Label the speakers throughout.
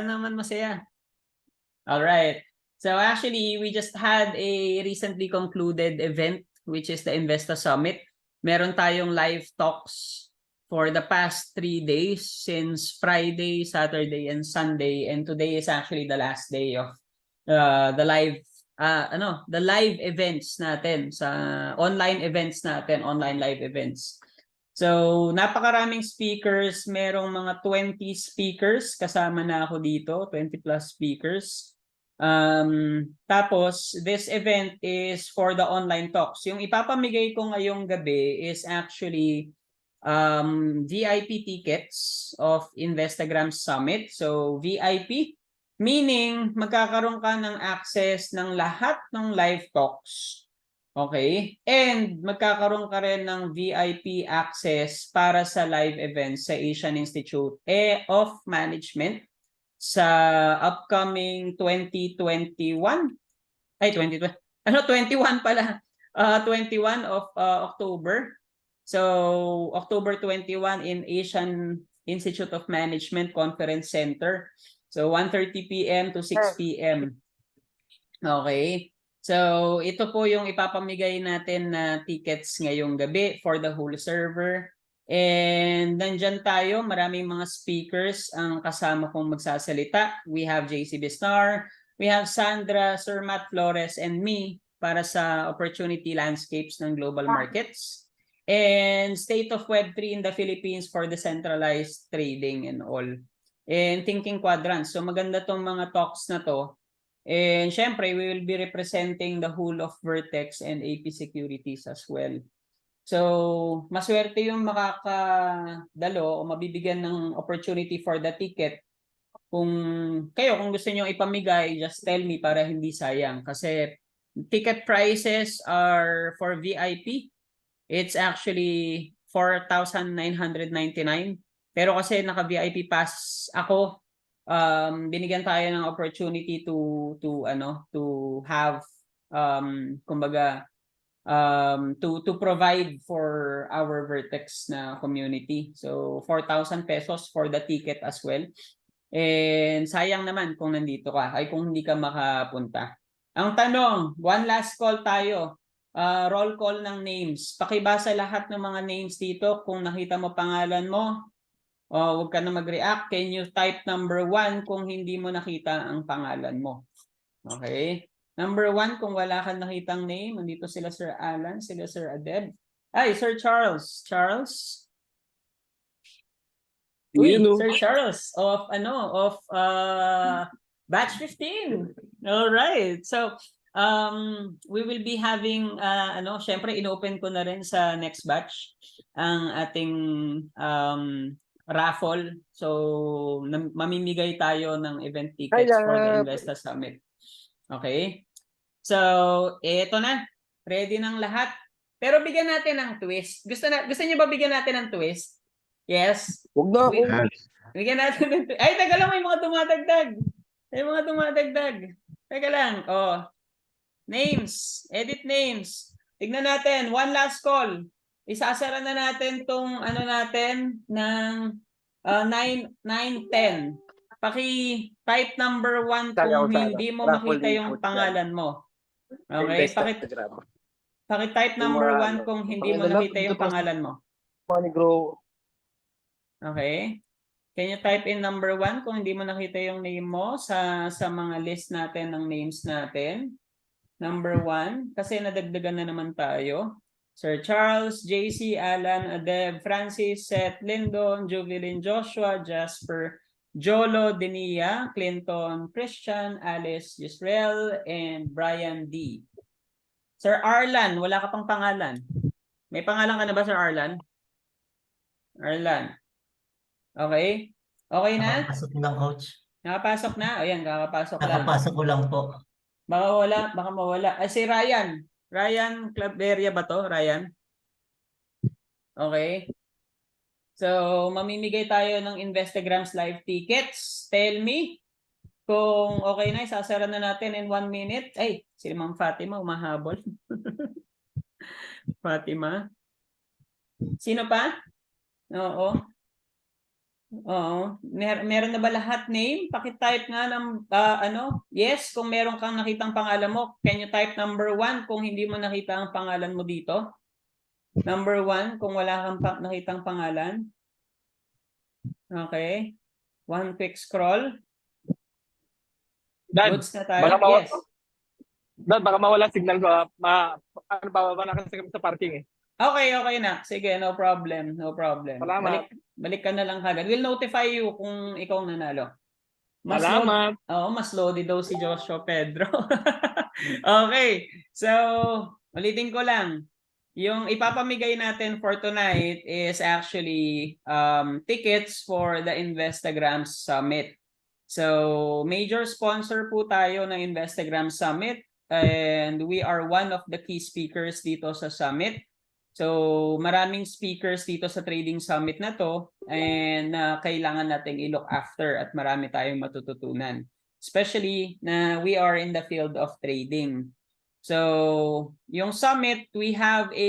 Speaker 1: naman masaya. All right. So actually, we just had a recently concluded event, which is the Investa Summit. Meron tayong live talks for the past 3 days, since Friday, Saturday, and Sunday. And today is actually the last day of the live events natin, sa online events natin, online live events. So, napakaraming speakers, merong mga 20 speakers, kasama na ako dito, 20 plus speakers. Tapos, this event is for the online talks. Yung ipapamigay ko ngayong gabi is actually VIP tickets of Investagram Summit. So, VIP, meaning magkakaroon ka ng access ng lahat ng live talks. Okay? And magkakaroon ka rin ng VIP access para sa live events sa Asian Institute of Management sa upcoming 2021. Ay, 2020. 21 pala. 21 of October. So, October 21 in Asian Institute of Management Conference Center. So, 1:30 p.m. to 6 p.m. Okay. So, ito po yung ipapamigay natin na tickets ngayong gabi for the whole server. And nandyan tayo, maraming mga speakers ang kasama kong magsasalita. We have JC Bistar, we have Sandra, Sir Matt Flores, and me para sa opportunity landscapes ng global markets. And state of Web3 in the Philippines for decentralized trading and all. And thinking quadrants. So maganda tong mga talks na to. And syempre, we will be representing the whole of Vertex and AP Securities as well. So, maswerte yung makakadalo o mabibigyan ng opportunity for the ticket. Kung gusto niyo ipamigay, just tell me para hindi sayang. Kasi ticket prices are for VIP. It's actually 4,999. Pero kasi naka-VIP pass ako, binigyan tayo ng opportunity to have to provide for our Vertex na community. So 4,000 pesos for the ticket as well. And sayang naman kung nandito ka, ay kung hindi ka makapunta. Ang tanong, one last call tayo. Roll call ng names. Pakibasa lahat ng mga names dito. Kung nakita mo pangalan mo, huwag ka na mag-react. Can you type number 1 kung hindi mo nakita ang pangalan mo? Okay. Number 1, kung wala kang nakitang name, nandito sila Sir Alan, sila Sir Adeb. Ay, Sir Charles. Charles? Uy, Sir Charles of batch 15. All right. So, we will be having syempre inopen ko na rin sa next batch ang ating raffle. So, mamimigay tayo ng event tickets for the Investa Summit. Okay? So, eto na. Ready ng lahat. Pero bigyan natin ng twist. Gusto niyo ba bigyan natin ng twist? Yes.
Speaker 2: Huwag na ako.
Speaker 1: Bigyan natin ng twist. Ay, taga lang, may mga dumadagdag. May mga dumadagdag. Teka lang. Oh. Names. Edit names. Tignan natin. One last call. Isasara na natin tong natin ng 9-10. Paki-type number 1 kung hindi mo makita yung pangalan mo. Okay? Paki-type number 1 kung hindi mo nakita yung pangalan mo. Okay? Can you type in number 1 kung hindi mo nakita yung name mo sa mga list natin ng names natin? Number 1, kasi nadagdagan na naman tayo. Sir Charles, JC, Alan, Adeb, Francis, Seth, Lyndon, Juvelin, Joshua, Jasper, Jolo, Denia, Clinton, Christian, Alice, Yisrael, and Brian D. Sir Arlan, wala ka pang pangalan. May pangalan ka na ba, Sir Arlan? Arlan. Okay? Okay na?
Speaker 3: Nakapasok lang, Coach.
Speaker 1: Nakapasok na? Ayan, kakapasok lang.
Speaker 3: Nakapasok ko lang po.
Speaker 1: Baka mawala. Ay, si Ryan. Ryan Claveria ba to? Ryan? Okay. So, mamimigay tayo ng Investagrams live tickets. Tell me kung okay na. Isasara na natin in 1 minute. Ay, si Ma'am Fatima umahabol. Fatima. Sino pa? Oo. Oo. Meron na ba lahat name? Paki-type nga ng yes, kung meron kang nakitang pangalan mo, can you type number 1 kung hindi mo nakita ang pangalan mo dito? Number 1 kung wala kang nakitang pangalan. Okay. One quick scroll.
Speaker 2: Dad,
Speaker 1: Goods na tayo.
Speaker 2: baka
Speaker 1: Yes.
Speaker 2: Dad, baka mawala signal ko. Ano pa ba na kasi kami sa parking eh.
Speaker 1: Okay, okay na. Sige, no problem. No problem.
Speaker 2: Salamat.
Speaker 1: Balik ka na lang kagad. We'll notify you kung ikaw nanalo.
Speaker 2: Salamat.
Speaker 1: Mas loaded daw si Joshua Pedro. Okay. So, ulitin ko lang. Yung ipapamigay natin for tonight is actually tickets for the Investagram Summit. So, major sponsor po tayo ng Investagram Summit and we are one of the key speakers dito sa summit. So, maraming speakers dito sa Trading Summit na to and kailangan nating i-look after at marami tayong matututunan. Especially na we are in the field of trading. So, yung summit, we have a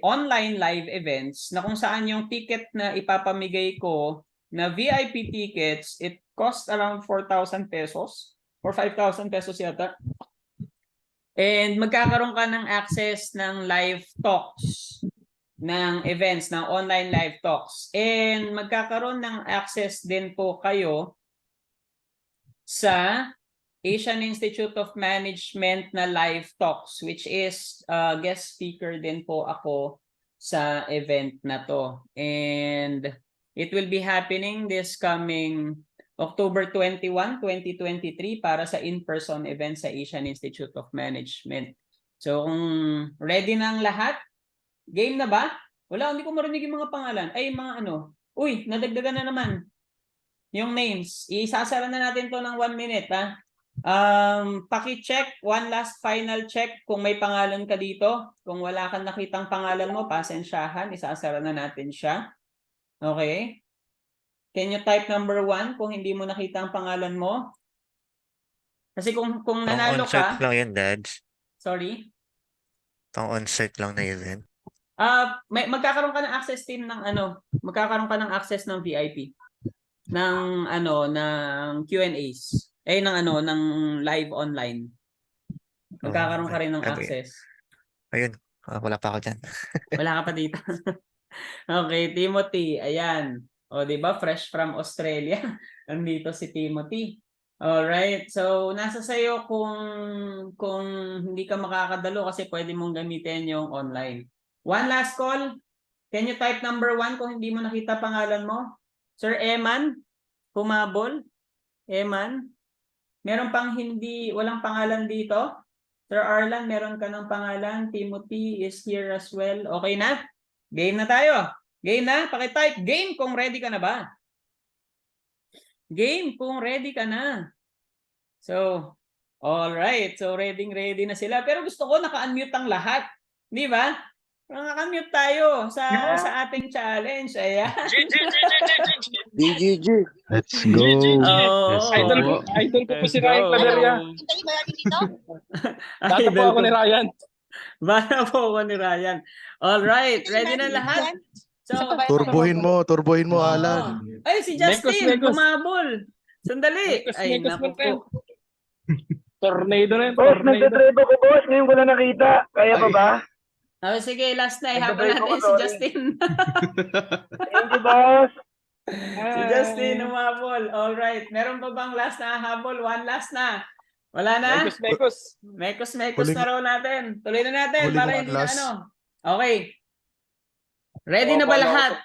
Speaker 1: online live events na kung saan yung ticket na ipapamigay ko na VIP tickets, it cost around 4,000 pesos or 5,000 pesos yata. And magkakaroon ka ng access ng live talks, ng events, ng online live talks. And magkakaroon ng access din po kayo sa Asian Institute of Management na live talks, which is guest speaker din po ako sa event na to. And it will be happening this coming October 21, 2023 para sa in-person event sa Asian Institute of Management. So kung ready na ang lahat, game na ba? Wala, hindi ko marinig yung mga pangalan. Ay, mga ano. Uy, nadagdagan na naman yung names. Isasara na natin to ng 1 minute, ha? Paki-check, one last final check kung may pangalan ka dito. Kung wala kang nakitang pangalan mo, pasensyahan, isasara na natin siya. Okay? Can you type number 1 kung hindi mo nakita ang pangalan mo? Kasi kung nanalo
Speaker 3: Pang-on-site
Speaker 1: ka,
Speaker 3: lang yan, Dad.
Speaker 1: sorry.
Speaker 3: Pang-on-site lang na event.
Speaker 1: Magkakaroon ka ng access team ng magkakaroon ka ng access ng VIP ng ng Q&As. Ng live online. Magkakaroon ka rin ng access.
Speaker 3: Ayun, wala pa ako dyan.
Speaker 1: Wala ka pa dito. Okay, Timothy, ayan. O, di ba? Fresh from Australia. Nandito si Timothy. All right. So, nasa sayo kung hindi ka makakadalo kasi pwede mong gamitin yung online. One last call. Can you type number 1 kung hindi mo nakita pangalan mo? Sir Eman, humabol. Eman, meron pang walang pangalan dito. Sir Arlan, meron ka ng pangalan. Timothy is here as well. Okay na? Game na tayo. Game na? Paki-type game kung ready ka na ba? Game kung ready ka na. So, all right. So, ready na sila. Pero gusto ko naka-unmute ang lahat. Di ba? Naka-unmute tayo sa ating challenge. Ayan.
Speaker 4: GG. Let's go.
Speaker 2: Idol ko po si Ryan Claveria. Data po ako ni Ryan.
Speaker 1: Bata po ako ni Ryan. All right, ready na lahat? So,
Speaker 4: Turbohin mo, Alan.
Speaker 1: Ay, si Justin,
Speaker 2: Mekos.
Speaker 1: kumabol. Sandali. Ay,
Speaker 2: Mekos
Speaker 1: naku po.
Speaker 2: Tornado na yun.
Speaker 5: Boss, nagtatrade ako, boss. Ngayon ko na nakita. Kaya pa ba?
Speaker 1: Sige, last na. Ihabol
Speaker 5: Nagtatrade
Speaker 1: natin
Speaker 5: ako,
Speaker 1: si
Speaker 5: sorry.
Speaker 1: Justin.
Speaker 5: Thank you, boss.
Speaker 1: Si Justin, umabol. All right. Meron pa bang last na habol? One last na. Wala na?
Speaker 2: Mekos.
Speaker 1: Mekos
Speaker 4: Huling-
Speaker 1: na raw natin. Tuloy na natin
Speaker 4: huling
Speaker 1: para
Speaker 4: one
Speaker 1: hindi na
Speaker 4: last.
Speaker 1: Okay. Ready na ba lahat?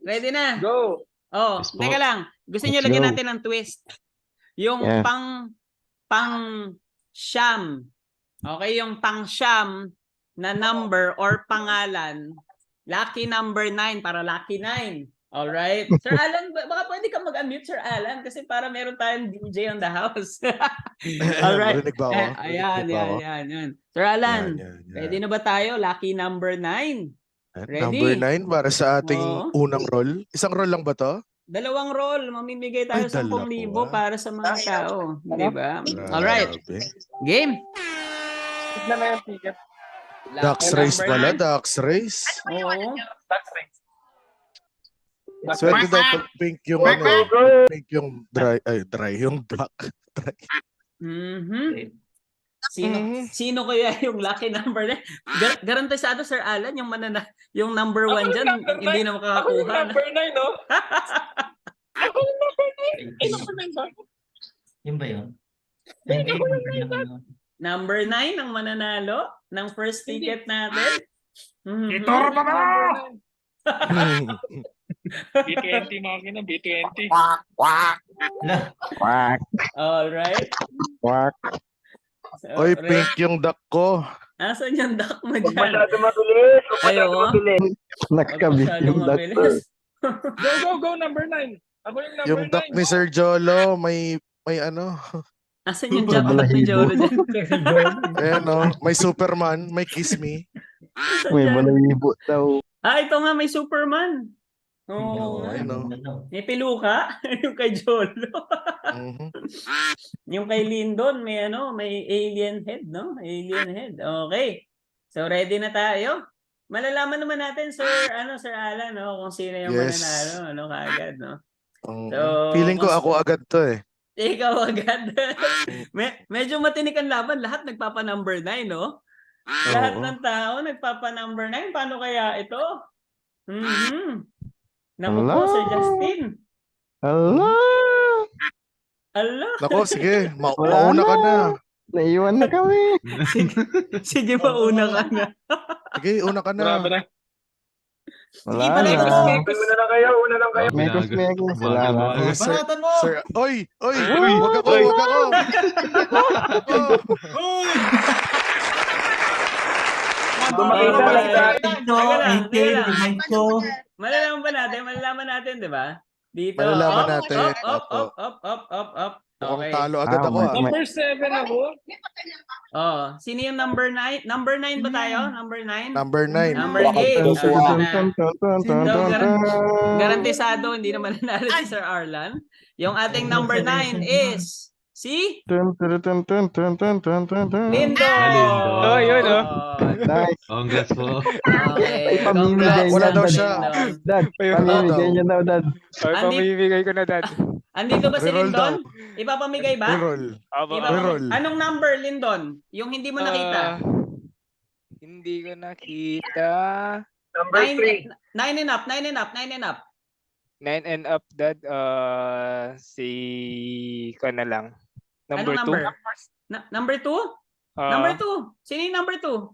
Speaker 1: Ready na?
Speaker 2: Go.
Speaker 4: Yes po.
Speaker 1: Teka lang. Gusto niyo
Speaker 4: Let's
Speaker 1: lagyan
Speaker 4: go.
Speaker 1: natin ng twist. Yung
Speaker 4: Yeah.
Speaker 1: pang siyam. Okay, yung pang siyam na number or pangalan. Lucky number 9 para lucky 9. All right. Sir Alan, baka pwede ka mag-unmute, Sir Alan, kasi para meron tayong DJ on the house. All right.
Speaker 4: Marinig ba ako?
Speaker 1: Ayan. Sir Alan, ready na ba tayo? Lucky number 9. Ready?
Speaker 4: Number 9 para sa ating
Speaker 1: Oo.
Speaker 4: unang roll. Isang roll lang ba to?
Speaker 1: Dalawang roll, mamimigay tayo
Speaker 4: Ay,
Speaker 1: 10,000
Speaker 4: dalawa.
Speaker 1: para sa mga tao. Di ba?
Speaker 4: Grabe.
Speaker 1: All right. Game.
Speaker 2: Tignan na yung ticket.
Speaker 4: Ducks
Speaker 1: Lucky
Speaker 4: race
Speaker 1: number
Speaker 4: pala,
Speaker 1: 9.
Speaker 4: Ducks race.
Speaker 1: Oo.
Speaker 2: Tax rates.
Speaker 4: Swerte daw pag pink yung ano eh. Pink yung dry yung black. Dry.
Speaker 1: Mhm. Sino
Speaker 2: Mhm.
Speaker 1: sino kaya yung lucky number na? Garantisado Sir Alan yung number 1 diyan hindi na
Speaker 2: Ako yung
Speaker 1: makakakuha.
Speaker 2: number 9, no? Ako yung number 9. Ay, number 9 ba?
Speaker 6: Yun ba yun? Hindi, number lang ano.
Speaker 1: Number 9 ang mananalo ng first ticket natin. Mhm.
Speaker 2: B20 makina, B20.
Speaker 1: All right. So,
Speaker 4: Oy, pink yung duck ko.
Speaker 1: Asan yung duck mo
Speaker 5: Huwag
Speaker 1: dyan?
Speaker 5: masyado mabilis. Huwag
Speaker 1: Ay,
Speaker 5: masyado
Speaker 1: oo.
Speaker 5: mabilis.
Speaker 1: Nakakabit yung duck.
Speaker 2: Go, number 9. Ako yung number 9.
Speaker 4: Yung duck ni Sir Jolo, may ano.
Speaker 1: Asan yung jackpot ni Jolo dyan?
Speaker 4: Ayan o, may Superman, may Kiss Me.
Speaker 1: May
Speaker 5: balahibo daw.
Speaker 1: ito nga may Superman. Oo.
Speaker 4: Ayun, no.
Speaker 1: May piluka. Yung kay Jolo.
Speaker 4: Mhm.
Speaker 1: Yung kay Lindon, may may alien head, no? Alien head. Okay. So ready na tayo. Malalaman naman natin, Sir Alan, no, kung sino yung
Speaker 4: Yes.
Speaker 1: mananalo, kaagad, no?
Speaker 4: Mhm.
Speaker 1: So,
Speaker 4: Feeling ko
Speaker 1: kung-
Speaker 4: ako agad to eh.
Speaker 1: Ikaw agad. Medyo matinik ang laban. Lahat nagpapa-number 9, no? Lahat
Speaker 4: Oo.
Speaker 1: ng tao nagpapa-number 9. Paano kaya ito? Mhm. Naku po, Sir Justin.
Speaker 5: Hello!
Speaker 1: Ala.
Speaker 4: Nako, sige, mauna ka na.
Speaker 5: Naiwan na kami.
Speaker 1: Sige, mauna ka na.
Speaker 4: Sige, una ka
Speaker 2: Grabe
Speaker 4: na.
Speaker 2: na.
Speaker 1: Sige, Palekos mo.
Speaker 5: Una na kayo, una lang kayo.
Speaker 6: Mekos.
Speaker 4: Okay, sir,
Speaker 1: Banatan mo.
Speaker 4: sir, oy, wag ako.
Speaker 5: Dumakita lang tayo.
Speaker 6: Ito,
Speaker 1: Teka lang,
Speaker 6: ente,
Speaker 1: teka lang.
Speaker 6: divide ko.
Speaker 1: Malalaman natin, di ba? Dito.
Speaker 4: Malalaman
Speaker 1: Up,
Speaker 4: natin,
Speaker 1: Up.
Speaker 4: Mukhang
Speaker 1: Okay.
Speaker 4: talo agad ako ah.
Speaker 2: Number 7 ako.
Speaker 1: Oh, sino yung number 9? Number 9 ba tayo? Number 9?
Speaker 4: Number 9.
Speaker 1: Number 8. Garantisado, hindi naman nanalo si Sir Arlan. Yung ating number 9 is si Lindo.
Speaker 2: Oh, yun, oh.
Speaker 5: Nice.
Speaker 7: Congrats po.
Speaker 1: Okay.
Speaker 5: Ay, pamimigay
Speaker 1: Congrats,
Speaker 4: Wala daw
Speaker 1: Lindo.
Speaker 4: siya.
Speaker 5: Dad, pamimigay niya daw, Dad.
Speaker 2: Ay, pamimigay ko na, Dad.
Speaker 1: Andito ba si
Speaker 4: Reroll
Speaker 1: Lindon? Ipapamigay ba?
Speaker 4: Reroll.
Speaker 1: Ipapamigay.
Speaker 4: Reroll.
Speaker 1: Anong number, Lindon? Yung hindi mo nakita?
Speaker 2: Hindi ko nakita.
Speaker 5: Number 3.
Speaker 1: 9 and up, 9 and up, 9 and up.
Speaker 2: 9 and up, Dad. Si ko na lang. Number
Speaker 1: Anong
Speaker 2: 2.
Speaker 1: number? Number 2? Number 2. Sino yung number 2?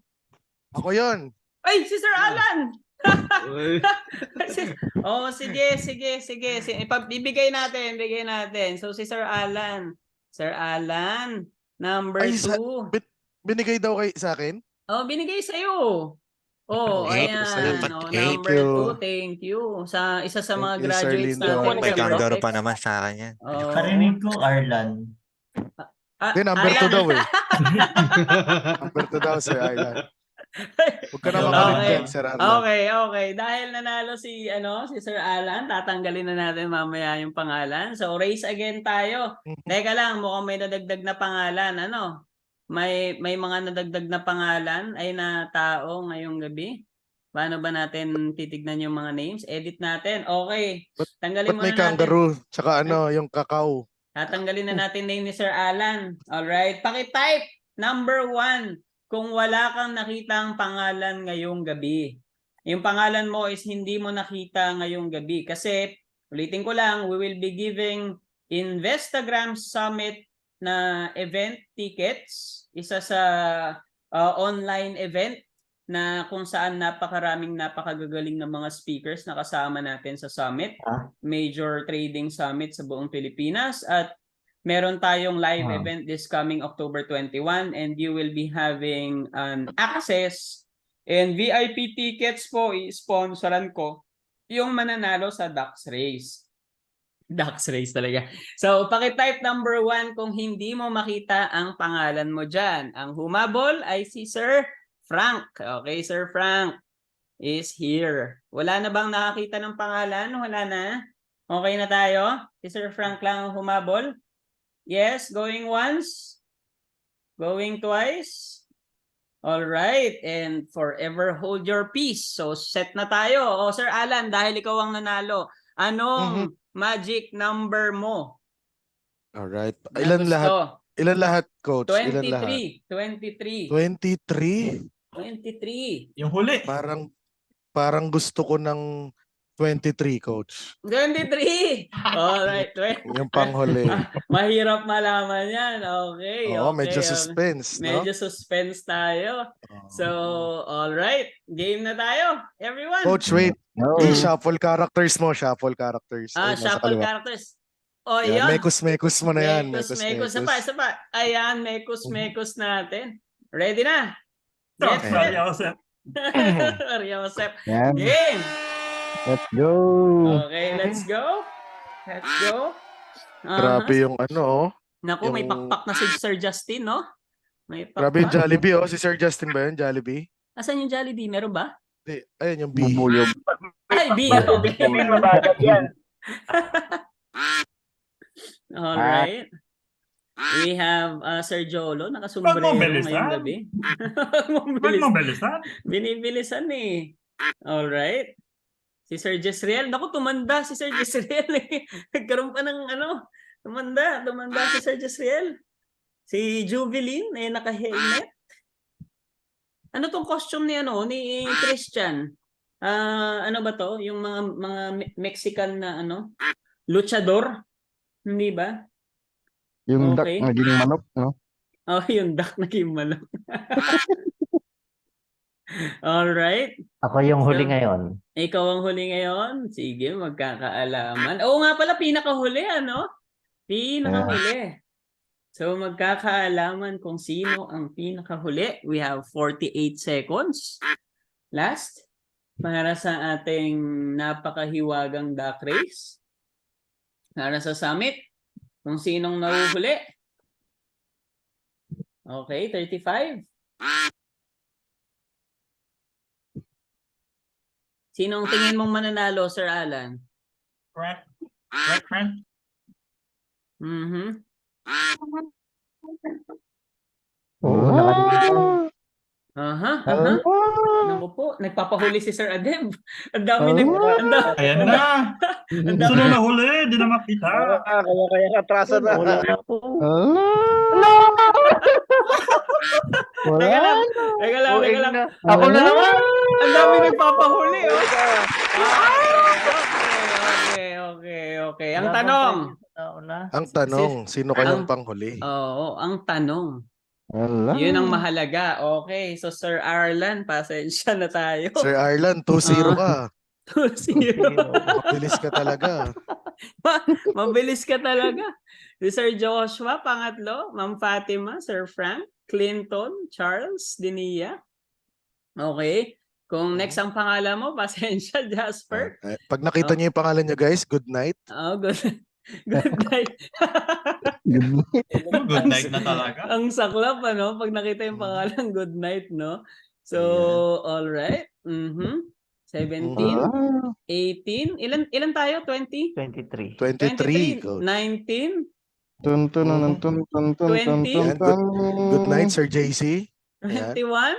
Speaker 4: Ako yon.
Speaker 1: Ay, si Sir Alan!
Speaker 7: Uy.
Speaker 1: Sige. Bigay natin. So, si Sir Alan. Sir Alan, number
Speaker 4: Ay,
Speaker 1: 2.
Speaker 4: Binigay daw sa akin?
Speaker 1: Oh, binigay sa'yo. Oh,
Speaker 3: Eight.
Speaker 1: ayan.
Speaker 3: Dapat
Speaker 1: Oh,
Speaker 3: eight.
Speaker 1: number 2, thank you. Sa isa sa
Speaker 4: Thank
Speaker 1: mga
Speaker 4: you, Sir
Speaker 1: graduates
Speaker 4: Lindo.
Speaker 1: natin.
Speaker 3: May
Speaker 1: sa
Speaker 3: kanggaro
Speaker 1: Vertex.
Speaker 3: pa naman sa akin yan.
Speaker 1: Oh.
Speaker 6: Karinig ko, Arlan.
Speaker 4: Hindi, number 2
Speaker 1: Alan.
Speaker 4: daw eh. Number 2 daw, Sir Aylan. Huwag ka na
Speaker 6: Okay.
Speaker 4: makalit Sir Aylan.
Speaker 1: Okay. Dahil nanalo si Sir Alan, tatanggalin na natin mamaya yung pangalan. So race again tayo. Teka lang, mukhang may nadagdag na pangalan. May mga nadagdag na pangalan ay na tao ngayong gabi. Paano ba natin titignan yung mga names? Edit natin. Okay. Tanggalin
Speaker 4: Ba't
Speaker 1: muna
Speaker 4: may
Speaker 1: natin.
Speaker 4: kangaroo? Tsaka yung kakao.
Speaker 1: Tatanggalin na natin name ni Sir Alan. Alright. Paki-type number 1 kung wala kang nakitang pangalan ngayong gabi. Yung pangalan mo is hindi mo nakita ngayong gabi. Kasi, ulitin ko lang, we will be giving Investagram Summit na event tickets. Isa sa online event na kung saan napakagagaling ng mga speakers na kasama natin sa summit. Major trading summit sa buong Pilipinas. At meron tayong live event this coming October 21 and you will be having an access and VIP tickets po i-sponsoran ko yung mananalo sa Ducks Race. Ducks Race talaga. So, paki-type number 1 kung hindi mo makita ang pangalan mo dyan. Ang humabol ay si Sir Frank. Okay, Sir Frank is here. Wala na bang nakakita ng pangalan? Wala na? Okay na tayo? Si Sir Frank lang ang humabol? Yes, going once? Going twice? All right, and forever hold your peace. So set na tayo. O Sir Alan, dahil ikaw ang nanalo, Anong magic number mo?
Speaker 4: Alright.
Speaker 1: na
Speaker 4: Ilan lahat?
Speaker 1: gusto?
Speaker 4: Ilan lahat, coach? Ilan lahat?
Speaker 1: 23.
Speaker 4: 23?
Speaker 1: 23.
Speaker 6: Yung huli.
Speaker 4: Parang gusto ko ng 23, coach.
Speaker 1: 23. Alright.
Speaker 4: Yung panghuli.
Speaker 1: Mahirap malaman yan. Okay.
Speaker 4: Oo,
Speaker 1: okay.
Speaker 4: medyo suspense, no?
Speaker 1: Medyo suspense tayo.
Speaker 4: Oo.
Speaker 1: So, alright. Game na tayo. Everyone.
Speaker 4: Coach, wait. I-shuffle characters mo. Shuffle characters. Ayun, nasa
Speaker 1: Shuffle
Speaker 4: kaliwa.
Speaker 1: characters. O,
Speaker 4: Yan,
Speaker 1: yan.
Speaker 4: Mekos mo na yan.
Speaker 1: Mekos. Isa pa. Ayan, mekos natin. Ready na? Get set.
Speaker 6: Maria Joseph.
Speaker 1: Maria Joseph.
Speaker 7: Yan.
Speaker 1: Game.
Speaker 7: Let's go.
Speaker 1: Okay, let's go. Let's go.
Speaker 4: Grabe yung ano, oh.
Speaker 1: Naku, may
Speaker 4: yung-
Speaker 1: pakpak na si Sir Justin, no? May
Speaker 4: Grabe yung
Speaker 1: pakpak.
Speaker 4: Jollibee, oh. Si Sir Justin ba yun? Jollibee?
Speaker 1: Asan yung Jollibee? Meron ba?
Speaker 4: Hindi. Ayun yung B.
Speaker 7: Bubuyog.
Speaker 1: Ay, B.
Speaker 5: May mabagad yan.
Speaker 1: Alright. We have Sir Jolo, nakasumbrero
Speaker 6: Huwag mo bilisan.
Speaker 1: ngayong gabi.
Speaker 6: Ba't mo bilisan?
Speaker 1: Binibilisan eh. Alright. Si Sir Jezreel. Naku, tumanda si Sir Jezreel eh. Nagkaroon pa ng ano. Tumanda si Sir Jezreel. Si Juveline eh, naka-helmet. Ano tong costume ni ano ni Christian? Ano ba to? Yung mga Mexican na ano? Luchador? Hindi ba?
Speaker 7: Yung
Speaker 1: Okay.
Speaker 7: duck naging manok, no?
Speaker 1: Oh, yung duck naging manok. All right.
Speaker 8: Ako yung huli
Speaker 1: So,
Speaker 8: ngayon.
Speaker 1: Ikaw ang huli ngayon. Sige, magkakaalaman. Oo nga pala, pinakahuli, ano? Pinakahuli. So, magkakaalaman kung sino ang pinakahuli. We have 48 seconds. Last, para sa ating napakahiwagang duck race. Para sa summit, kung sinong nahuhuli. Okay, 35. Sinong tingin mong mananalo, Sir Alan?
Speaker 6: Right.
Speaker 1: Mhm.
Speaker 8: Oo, nakalimutan.
Speaker 1: Aha. Naku po, nagpapahuli si Sir Adeb. Ang dami
Speaker 6: Ayan na. Sunod na huli. Di na makita.
Speaker 5: Kaya katrasa na.
Speaker 8: Wala na po.
Speaker 1: Teka lang.
Speaker 8: Ako na naman.
Speaker 1: Ang dami nagpapahuli, oh. Okay. Ang tanong.
Speaker 4: Ang tanong, sino kayang panghuli?
Speaker 1: Oo, ang tanong.
Speaker 7: Wala.
Speaker 1: Yun ang mahalaga. Okay, so Sir Arlan, pasensya na tayo.
Speaker 4: Sir Arlan, 2-0 ka.
Speaker 1: 2-0.
Speaker 4: Mabilis ka talaga.
Speaker 1: Mabilis ka talaga. Si Sir Joshua, pangatlo. Ma'am Fatima, Sir Frank, Clinton, Charles, Dinia. Okay. Kung next ang pangalan mo, pasensya, Jasper.
Speaker 4: Pag nakita niyo yung pangalan niyo, guys, good night.
Speaker 1: Oh, good. Good night.
Speaker 6: Good night na talaga.
Speaker 1: Ang saklap, ano? Pag nakita yung pangalan, good night, no? So, all right. 17, 18. Ilan tayo? 20?
Speaker 8: 23.
Speaker 4: 23. Coach.
Speaker 1: 19.
Speaker 7: Tun tun tun tun tun tun
Speaker 1: 20.
Speaker 7: tun tun.
Speaker 4: Good night, Sir JC. Ayan.
Speaker 1: 21.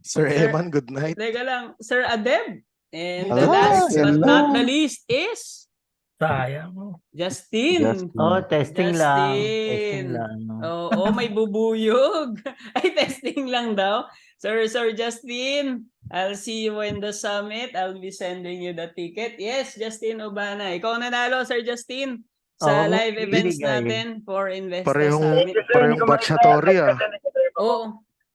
Speaker 4: Sir Eman, good night.
Speaker 1: Teka lang, Sir Adeb. And the
Speaker 7: Hello.
Speaker 1: last but
Speaker 7: Hello.
Speaker 1: not the least is
Speaker 6: Sayang mo.
Speaker 1: Justin.
Speaker 8: Oh, testing lang.
Speaker 1: Justin.
Speaker 8: Testing lang.
Speaker 1: Oo, may bubuyog. Ay, testing lang daw. Sir Justin, I'll see you in the summit. I'll be sending you the ticket. Yes, Justin Obana. Ikaw nanalo, Sir Justin, sa
Speaker 8: Oo,
Speaker 1: live events
Speaker 8: bibigay.
Speaker 1: natin for Investa
Speaker 4: Parehong
Speaker 1: Summit.
Speaker 4: batch Hattori, ah.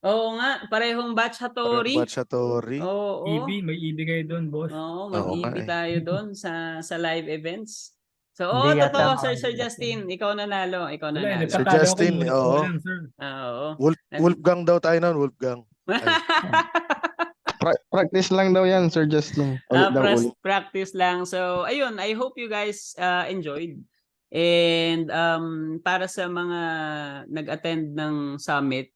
Speaker 1: Oo nga, parehong batch Hattori.
Speaker 4: Parehong batch Hattori.
Speaker 1: Oo.
Speaker 6: May EB kayo doon, boss.
Speaker 1: Oo,
Speaker 4: Oo
Speaker 1: mag-EB
Speaker 4: nga eh.
Speaker 1: tayo doon sa live events. So,
Speaker 8: Hindi
Speaker 1: totoo,
Speaker 8: yata
Speaker 1: Sir
Speaker 8: makakita.
Speaker 1: Justin, ikaw nanalo.
Speaker 4: Sir Justin, oo.
Speaker 1: Oo.
Speaker 4: Wolfgang daw tayo nun, Wolfgang.
Speaker 7: Practice lang daw yan, Sir Justin. Ulit daw ulit.
Speaker 1: Practice lang. So, ayun, I hope you guys enjoyed. And para sa mga nag-attend ng summit,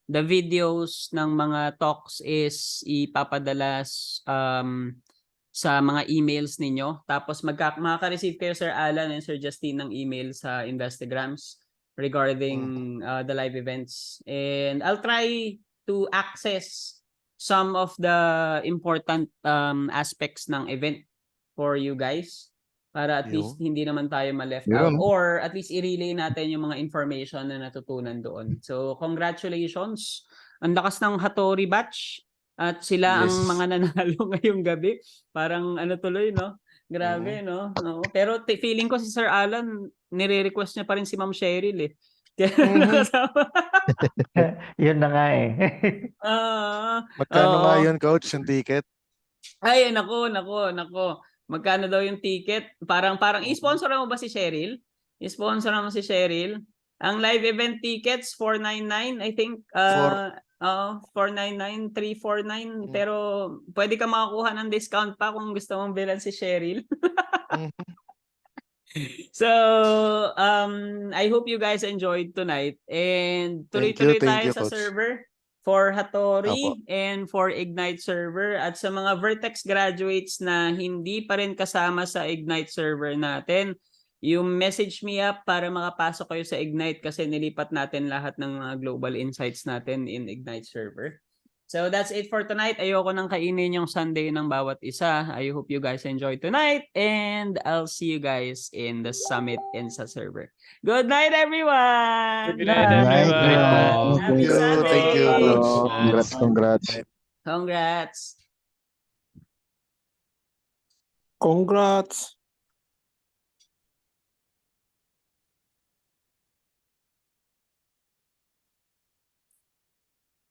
Speaker 1: the videos ng mga talks is ipapadala sa mga emails ninyo. Tapos makaka-receive kayo, Sir Alan and Sir Justin, ng email sa Instagrams regarding the live events. And I'll try to access some of the important aspects ng event for you guys para at least
Speaker 4: Yun.
Speaker 1: hindi naman tayo ma-left
Speaker 7: Yun.
Speaker 1: out or at least i-relay natin yung mga information na natutunan doon. So congratulations. Ang lakas ng Hattori batch at sila ang
Speaker 4: Yes.
Speaker 1: mga nanalo ngayong gabi. Parang ano tuloy, no? Grabe, no? No. Pero feeling ko si Sir Alan, nire-request niya pa rin si Ma'am Cheryl eh. Kaya nakasama.
Speaker 8: Yun na nga eh.
Speaker 4: Magkano nga
Speaker 1: Oo.
Speaker 4: yun, coach, yung ticket?
Speaker 1: Ay, nako. Magkano daw yung ticket? Parang i-sponsor mo ba si Cheryl? I-sponsor mo si Cheryl. Ang live event tickets 499, I think 499, 349, pero pwede ka makakuha ng discount pa kung gusto mong bilan si Cheryl. So, I hope you guys enjoyed tonight and tuloy-tuloy
Speaker 4: Thank
Speaker 1: tayo
Speaker 4: you,
Speaker 1: sa
Speaker 4: Coach.
Speaker 1: server for Hattori
Speaker 4: Apo.
Speaker 1: and for Ignite server at sa mga Vertex graduates na hindi pa rin kasama sa Ignite server natin, you message me up para makapasok kayo sa Ignite kasi nilipat natin lahat ng mga global insights natin in Ignite server. So that's it for tonight. Ayoko nang kainin yung Sunday ng bawat isa. I hope you guys enjoy tonight and I'll see you guys in the summit and sa server. Good night, everyone!
Speaker 2: Good night,
Speaker 7: Night,
Speaker 2: everyone.
Speaker 1: Happy
Speaker 4: Thank you, thank you,
Speaker 1: Sunday!
Speaker 4: Coach.
Speaker 7: Congrats.
Speaker 1: Congrats!
Speaker 9: Congrats.